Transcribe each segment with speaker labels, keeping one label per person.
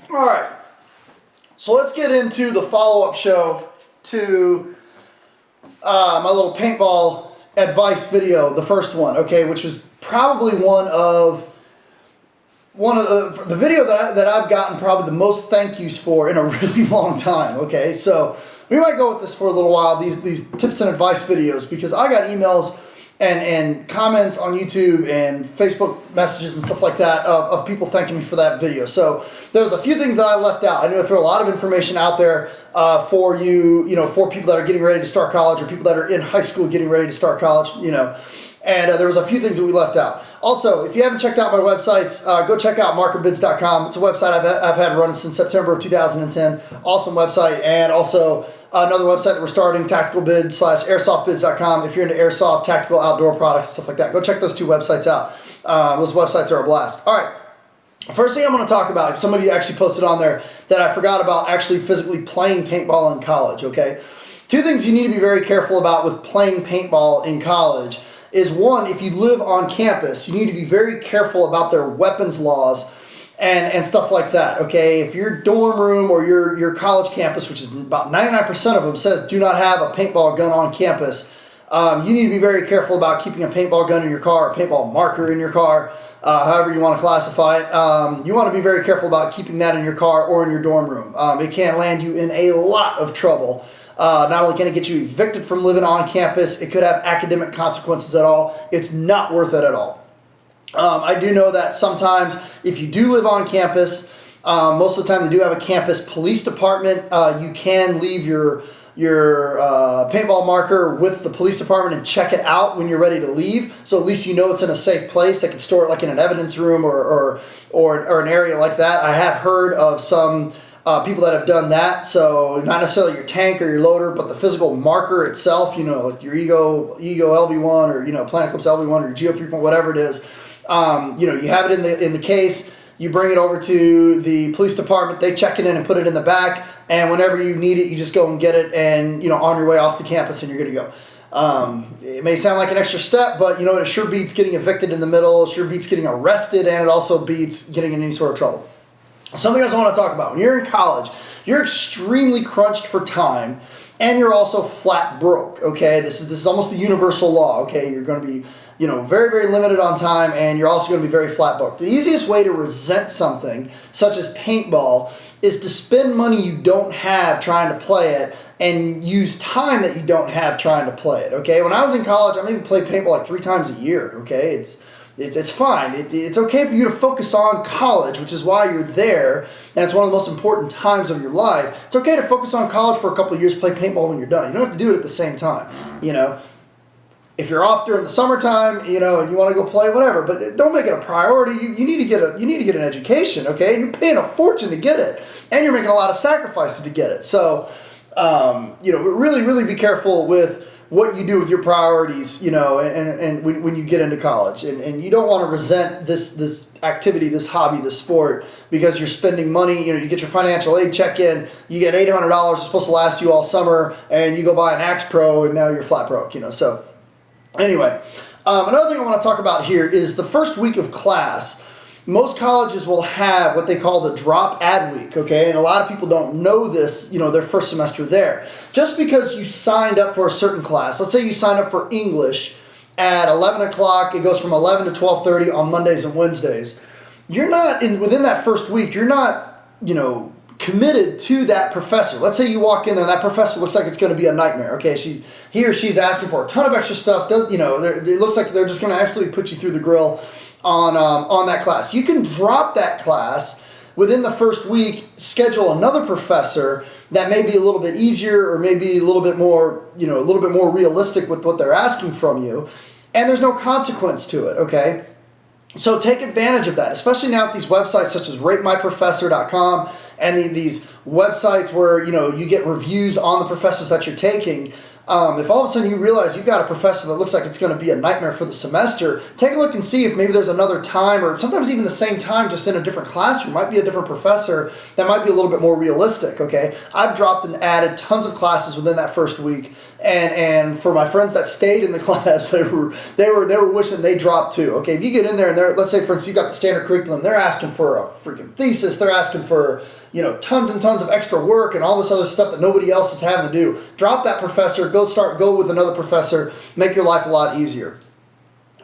Speaker 1: All right, so let's get into the follow-up show to my little paintball advice video, the first one, okay, which was probably one of the video that I've gotten probably the most thank yous for in a really long time. Okay, so we might go with this for a little while, these tips and advice videos, because I got emails and comments on YouTube and Facebook messages and stuff like that of people thanking me for that video. So there's a few things that I left out. I knew I threw a lot of information out there for for people that are getting ready to start college, or people that are in high school getting ready to start college, and there was a few things that we left out. Also, if you haven't checked out my websites, go check out markerbids.com. It's a website I've had running since September of 2010. Awesome website. And also another website that we're starting, tacticalbids/airsoftbids.com. If you're into airsoft, tactical outdoor products, stuff like that, go check those two websites out. Those websites are a blast. All right. First thing I'm going to talk about, somebody actually posted on there that I forgot about actually physically playing paintball in college, okay? Two things you need to be very careful about with playing paintball in college is, one, if you live on campus, you need to be very careful about their weapons laws and stuff like that, okay? If your dorm room or your college campus, which is about 99% of them, says do not have a paintball gun on campus, you need to be very careful about keeping a paintball gun in your car, or a paintball marker in your car, however you want to classify it. You want to be very careful about keeping that in your car or in your dorm room. It can land you in a lot of trouble. Not only can it get you evicted from living on campus, it could have academic consequences at all. It's not worth it at all. I do know that sometimes if you do live on campus, most of the time they do have a campus police department. You can leave your paintball marker with the police department and check it out when you're ready to leave. So at least you know it's in a safe place. They can store it like in an evidence room or an area like that. I have heard of some people that have done that. So not necessarily your tank or your loader, but the physical marker itself, like your Ego LV1 or, Planet Eclipse LV1 or your GO3, whatever it is. You have it in the case, you bring it over to the police department, they check it in and put it in the back, and whenever you need it, you just go and get it and, on your way off the campus and you're good to go. It may sound like an extra step, but it sure beats getting evicted in the middle, it sure beats getting arrested, and it also beats getting in any sort of trouble. Something else I want to talk about. When you're in college, you're extremely crunched for time, and you're also flat broke, okay? This is almost the universal law, okay? You're going to be, very, very limited on time, and you're also going to be very flat broke. The easiest way to resent something, such as paintball, is to spend money you don't have trying to play it, and use time that you don't have trying to play it, okay? When I was in college, I maybe played paintball like 3 times a year, okay? It's fine. It's okay for you to focus on college, which is why you're there, and it's one of the most important times of your life. It's okay to focus on college for a couple of years, play paintball when you're done. You don't have to do it at the same time, If you're off during the summertime, and you want to go play, whatever, but don't make it a priority. You need to get an education, okay? And you're paying a fortune to get it, and you're making a lot of sacrifices to get it. So, really, really be careful with what you do with your priorities, and when you get into college. And you don't want to resent this activity, this hobby, this sport, because you're spending money. You get your financial aid check in, you get $800, it's supposed to last you all summer, and you go buy an Axe Pro, and now you're flat broke, So anyway, another thing I want to talk about here is the first week of class. Most colleges will have what they call the drop ad week, okay? And a lot of people don't know this, their first semester there. Just because you signed up for a certain class, let's say you signed up for English at 11 o'clock, it goes from 11 to 12:30 on Mondays and Wednesdays. You're not, within that first week, you're not, committed to that professor. Let's say you walk in there and that professor looks like it's going to be a nightmare, okay? He or she's asking for a ton of extra stuff, it looks like they're just going to absolutely put you through the grill on that class. You can drop that class within the first week, schedule another professor that may be a little bit easier or maybe a little bit more, realistic with what they're asking from you, and there's no consequence to it, okay? So take advantage of that, especially now with these websites such as ratemyprofessor.com and these websites where, you get reviews on the professors that you're taking. If all of a sudden you realize you've got a professor that looks like it's going to be a nightmare for the semester, take a look and see if maybe there's another time, or sometimes even the same time, just in a different classroom. Might be a different professor that might be a little bit more realistic, okay? I've dropped and added tons of classes within that first week, and for my friends that stayed in the class, they were wishing they dropped too, okay? If you get in there and let's say, for instance, you got the standard curriculum, they're asking for a freaking thesis, they're asking for, tons and tons of extra work and all this other stuff that nobody else is having to do. Drop that professor, go with another professor, make your life a lot easier.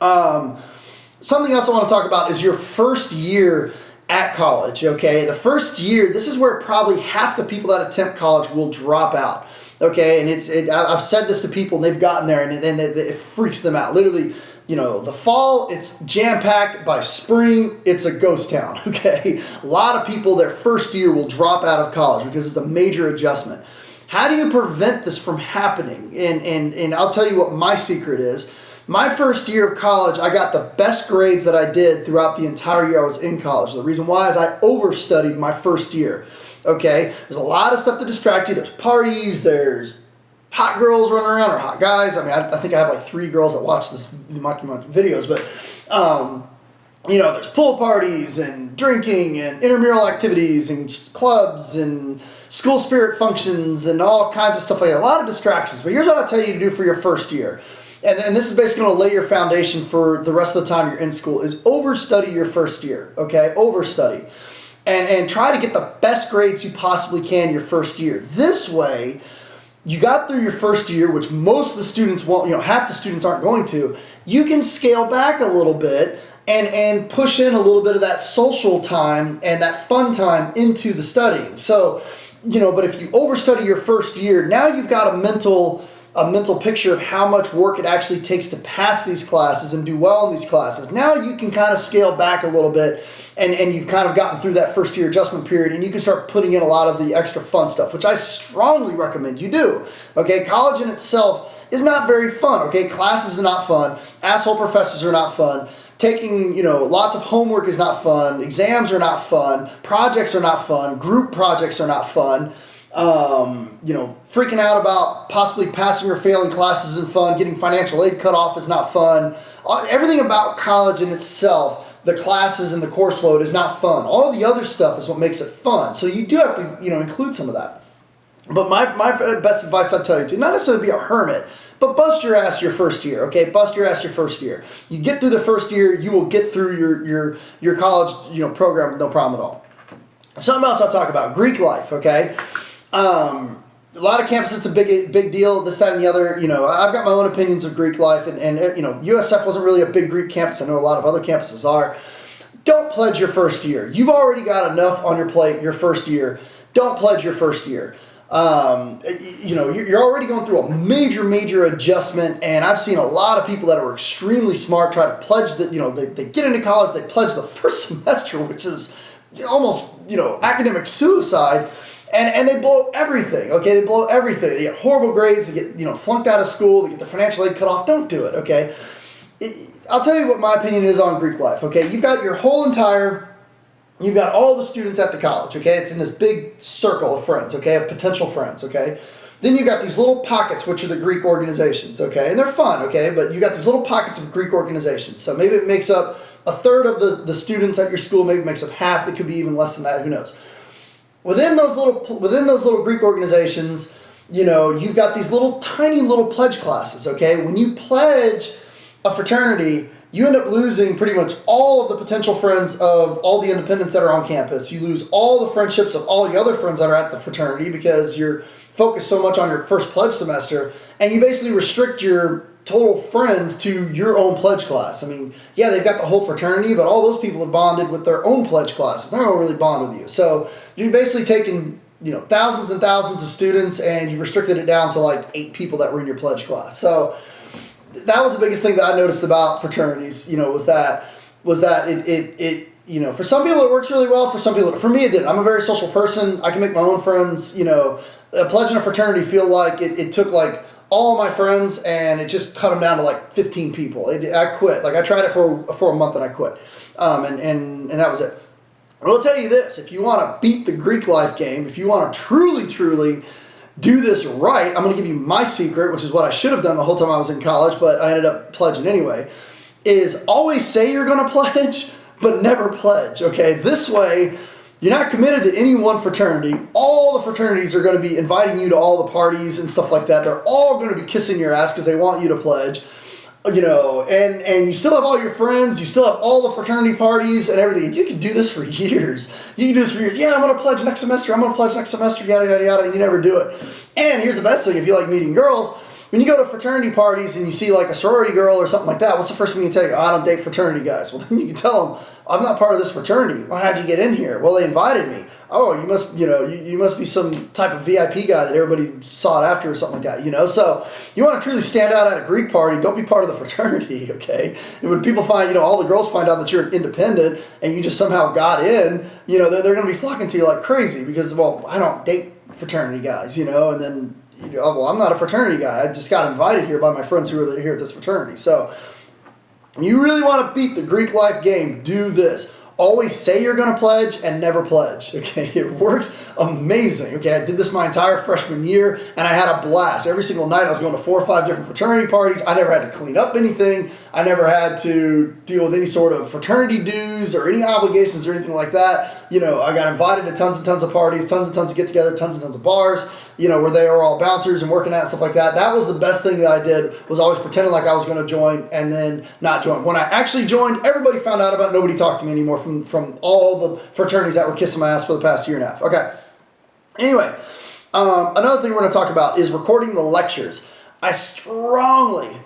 Speaker 1: Something else I want to talk about is your first year at college, okay? The first year, this is where probably half the people that attempt college will drop out, okay? And I've said this to people, and they've gotten there, and it freaks them out. Literally, the fall, it's jam-packed. By spring, it's a ghost town, okay? A lot of people, their first year will drop out of college because it's a major adjustment. How do you prevent this from happening? And I'll tell you what my secret is. My first year of college, I got the best grades that I did throughout the entire year I was in college. The reason why is I overstudied my first year, okay? There's a lot of stuff to distract you. There's parties, there's hot girls running around, or hot guys. I mean, I think I have like 3 girls that watch my videos, but there's pool parties and drinking and intramural activities and clubs and school spirit functions and all kinds of stuff like that. A lot of distractions. But here's what I'll tell you to do for your first year. And this is basically going to lay your foundation for the rest of the time you're in school, is overstudy your first year, okay? Overstudy. And try to get the best grades you possibly can your first year. This way, you got through your first year, which most of the students won't, half the students aren't going to. You can scale back a little bit and push in a little bit of that social time and that fun time into the studying. So, but if you overstudy your first year, now you've got a mental picture of how much work it actually takes to pass these classes and do well in these classes. Now you can kind of scale back a little bit, and you've kind of gotten through that first year adjustment period, and you can start putting in a lot of the extra fun stuff, which I strongly recommend you do. Okay, college in itself is not very fun. Okay, classes are not fun. Asshole professors are not fun. Taking, lots of homework is not fun. Exams are not fun. Projects are not fun. Group projects are not fun. Freaking out about possibly passing or failing classes isn't fun. Getting financial aid cut off is not fun. Everything about college in itself, the classes and the course load, is not fun. All the other stuff is what makes it fun. So you do have to, include some of that. But my best advice I'll tell you to, not necessarily be a hermit, but bust your ass your first year, okay? Bust your ass your first year. You get through the first year, you will get through your college, program with no problem at all. Something else I'll talk about, Greek life, okay? A lot of campuses, it's a big deal, this, that, and the other. I've got my own opinions of Greek life, and USF wasn't really a big Greek campus. I know a lot of other campuses are. Don't pledge your first year. You've already got enough on your plate your first year. Don't pledge your first year. You're already going through a major adjustment, and I've seen a lot of people that are extremely smart try to pledge that, they get into college, they pledge the first semester, which is almost, academic suicide. And they blow everything, okay? They blow everything. They get horrible grades. They get, flunked out of school. They get their financial aid cut off. Don't do it, okay? I'll tell you what my opinion is on Greek life, okay? You've got you've got all the students at the college, okay? It's in this big circle of friends, okay? Of potential friends, okay? Then you've got these little pockets, which are the Greek organizations, okay? And they're fun, okay? But you got these little pockets of Greek organizations. So maybe it makes up a third of the students at your school. Maybe it makes up half. It could be even less than that. Who knows? Within those little Greek organizations, you've got these tiny little pledge classes, okay? When you pledge a fraternity, you end up losing pretty much all of the potential friends of all the independents that are on campus. You lose all the friendships of all the other friends that are at the fraternity because you're focused so much on your first pledge semester, and you basically restrict your total friends to your own pledge class. I mean, yeah, they've got the whole fraternity, but all those people have bonded with their own pledge classes. They're not going to really bond with you. So you're basically taking, thousands and thousands of students, and you've restricted it down to like 8 people that were in your pledge class. So that was the biggest thing that I noticed about fraternities, was that it for some people it works really well. For me it didn't. I'm a very social person. I can make my own friends. Pledging a fraternity feel like it took like all of my friends, and it just cut them down to like 15 people. I quit. Like I tried it for a month and I quit. And that was it. I'll tell you this, if you want to beat the Greek life game, if you want to truly do this right, I'm going to give you my secret, which is what I should have done the whole time I was in college, but I ended up pledging anyway, is always say you're going to pledge, but never pledge, okay? This way, you're not committed to any one fraternity. All the fraternities are going to be inviting you to all the parties and stuff like that. They're all going to be kissing your ass because they want you to pledge. You know, and you still have all your friends, you still have all the fraternity parties and everything. You can do this for years. You can do this for years. Yeah, I'm going to pledge next semester. I'm going to pledge next semester, yada, yada, yada, and you never do it. And here's the best thing, if you like meeting girls, when you go to fraternity parties and you see like a sorority girl or something like that, what's the first thing you tell you? Oh, I don't date fraternity guys. Well, then you can tell them, I'm not part of this fraternity. Well, how'd you get in here? Well, they invited me. Oh, you must, you must be some type of VIP guy that everybody sought after or something like that, So you want to truly stand out at a Greek party, don't be part of the fraternity, okay? And when people find, all the girls find out that you're an independent and you just somehow got in, they're going to be flocking to you like crazy because, well, I don't date fraternity guys, and then, well, I'm not a fraternity guy. I just got invited here by my friends who are here at this fraternity. So you really want to beat the Greek life game, do this. Always say you're going to pledge and never pledge, okay? It works amazing, okay? I did this my entire freshman year, and I had a blast. Every single night I was going to 4 or 5 different fraternity parties. I never had to clean up anything. I never had to deal with any sort of fraternity dues or any obligations or anything like that. I got invited to tons and tons of parties, tons and tons of get-together, tons and tons of bars, where they were all bouncers and working out and stuff like that. That was the best thing that I did, was always pretending like I was going to join and then not join. When I actually joined, everybody found out about it. Nobody talked to me anymore from all the fraternities that were kissing my ass for the past year and a half. Okay. Anyway, another thing we're going to talk about is recording the lectures. I strongly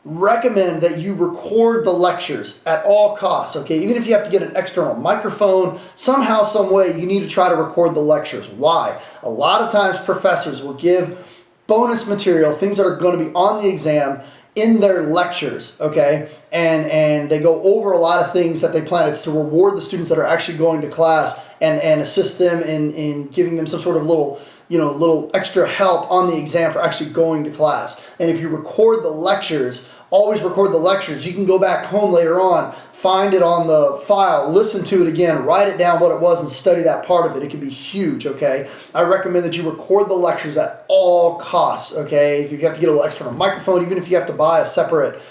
Speaker 1: recommend that you record the lectures at all costs, okay? Even if you have to get an external microphone, somehow, some way, you need to try to record the lectures. Why? A lot of times professors will give bonus material, things that are going to be on the exam, in their lectures, okay? And they go over a lot of things that they plan. It's to reward the students that are actually going to class and assist them in giving them some sort of little extra help on the exam for actually going to class. And if you record the lectures, always record the lectures. You can go back home later on, find it on the file, listen to it again, write it down what it was, and study that part of it. It can be huge, okay? I recommend that you record the lectures at all costs, okay? If you have to get a little external microphone, even if you have to buy a separate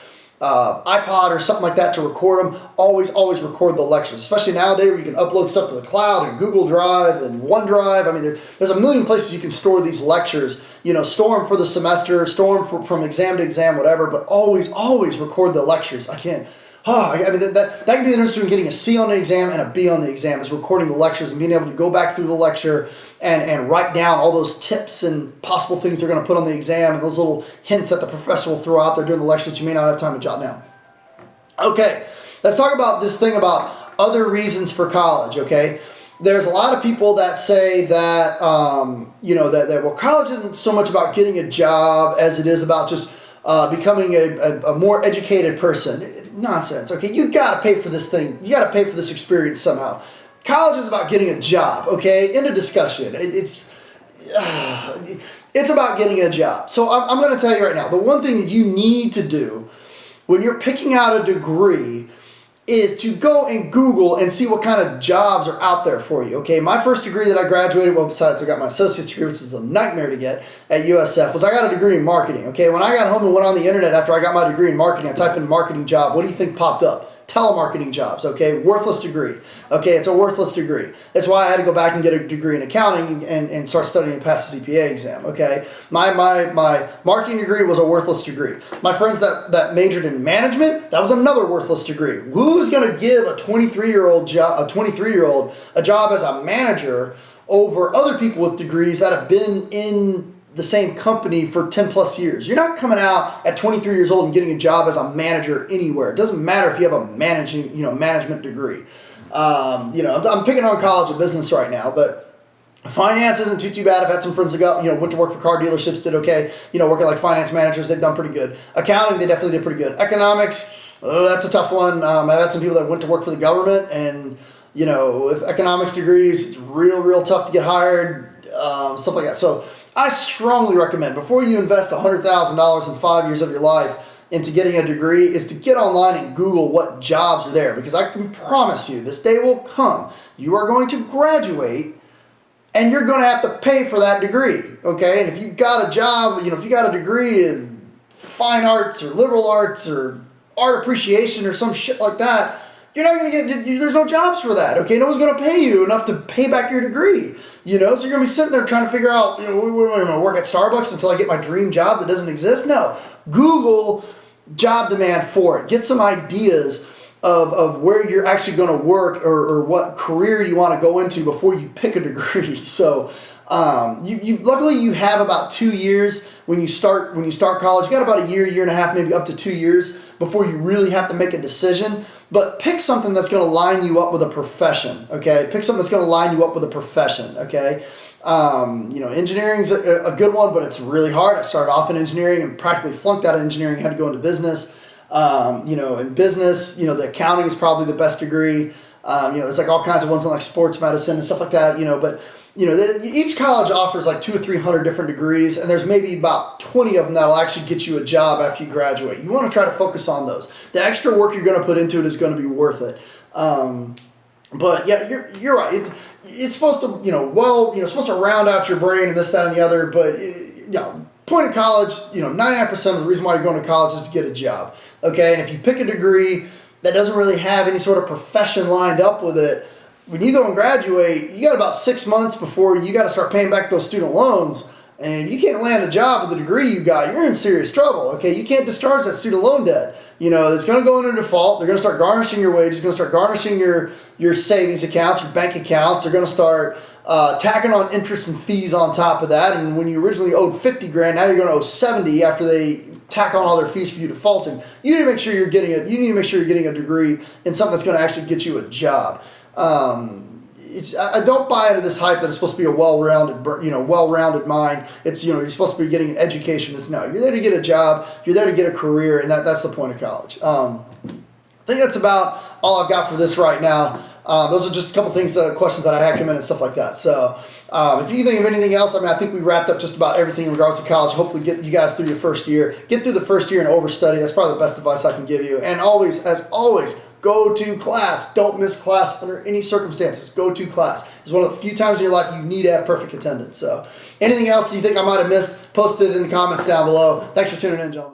Speaker 1: iPod or something like that to record them, always record the lectures, especially nowadays where you can upload stuff to the cloud and Google Drive and OneDrive. I mean, there's a million places you can store these lectures, store them for the semester, store them from exam to exam, whatever, but always record the lectures. I mean, that can be the difference between getting a C on the exam and a B on the exam, is recording the lectures and being able to go back through the lecture and write down all those tips and possible things they're going to put on the exam and those little hints that the professor will throw out there during the lecture that you may not have time to jot down. Okay, let's talk about this thing about other reasons for college, okay? There's a lot of people that say that, well, college isn't so much about getting a job as it is about just becoming a more educated person. Nonsense, okay? You got to pay for this thing. You got to pay for this experience somehow. College is about getting a job, okay? End of discussion. It's about getting a job. So I'm going to tell you right now, the one thing that you need to do when you're picking out a degree is to go and Google and see what kind of jobs are out there for you, okay? My first degree that I graduated, well, besides I got my associate's degree, which is a nightmare to get at USF, was I got a degree in marketing, okay? When I got home and went on the internet after I got my degree in marketing, I typed in marketing job. What do you think popped up? Telemarketing jobs, okay? Worthless degree. Okay, it's a worthless degree. That's why I had to go back and get a degree in accounting and start studying and pass the CPA exam, okay? My marketing degree was a worthless degree. My friends that majored in management, that was another worthless degree. Who's going to give a 23-year-old a job as a manager over other people with degrees that have been in the same company for 10 plus years? You're not coming out at 23 years old and getting a job as a manager anywhere. It doesn't matter if you have a management degree. I'm picking on college and business right now, but finance isn't too bad. I've had some friends that got, went to work for car dealerships, did okay. Working like finance managers, they've done pretty good. Accounting, they definitely did pretty good. Economics, that's a tough one. I've had some people that went to work for the government, and with economics degrees, it's real tough to get hired, stuff like that. So I strongly recommend, before you invest $100,000 in 5 years of your life into getting a degree, is to get online and Google what jobs are there. Because I can promise you, this day will come. You are going to graduate and you're going to have to pay for that degree, okay? And if you've got a job, if you got a degree in fine arts or liberal arts or art appreciation or some shit like that, you're not going to get, there's no jobs for that, okay? No one's going to pay you enough to pay back your degree, So you're going to be sitting there trying to figure out, what am I going to work at Starbucks until I get my dream job that doesn't exist? No. Google job demand for it. Get some ideas of where you're actually going to work or what career you want to go into before you pick a degree. So luckily you have about 2 years when you start college. You got about a year and a half, maybe up to 2 years before you really have to make a decision. But pick something that's going to line you up with a profession. Okay, pick something that's going to line you up with a profession. Okay. Engineering's a good one, but it's really hard. I started off in engineering and practically flunked out of engineering, had to go into business. In business, the accounting is probably the best degree. There's like all kinds of ones on like sports medicine and stuff like that, but each college offers like 200 or 300 different degrees, and there's maybe about 20 of them that'll actually get you a job after you graduate. You want to try to focus on those. The extra work you're going to put into it is going to be worth it. But yeah, you're right. It's supposed to, supposed to round out your brain and this, that, and the other. But point of college, 99% of the reason why you're going to college is to get a job. Okay, and if you pick a degree that doesn't really have any sort of profession lined up with it, when you go and graduate, you got about 6 months before you got to start paying back those student loans. And you can't land a job with the degree you got, you're in serious trouble. Okay, you can't discharge that student loan debt. It's going to go into default. They're going to start garnishing your wages. They're going to start garnishing your savings accounts, your bank accounts. They're going to start tacking on interest and fees on top of that. And when you originally owed 50 grand, now you're going to owe 70 after they tack on all their fees for you defaulting. You need to make sure you're getting a degree in something that's going to actually get you a job. I don't buy into this hype that it's supposed to be a well-rounded mind. It's, you're supposed to be getting an education. It's no, you're there to get a job. You're there to get a career, and that's the point of college. I think that's about all I've got for this right now. Those are just a couple things, questions that I had come in and stuff like that. So if you think of anything else, I think we wrapped up just about everything in regards to college. Hopefully get you guys through your first year. Get through the first year and overstudy. That's probably the best advice I can give you. And always, as always, go to class. Don't miss class under any circumstances. Go to class. It's one of the few times in your life you need to have perfect attendance. So anything else you think I might have missed, post it in the comments down below. Thanks for tuning in, gentlemen.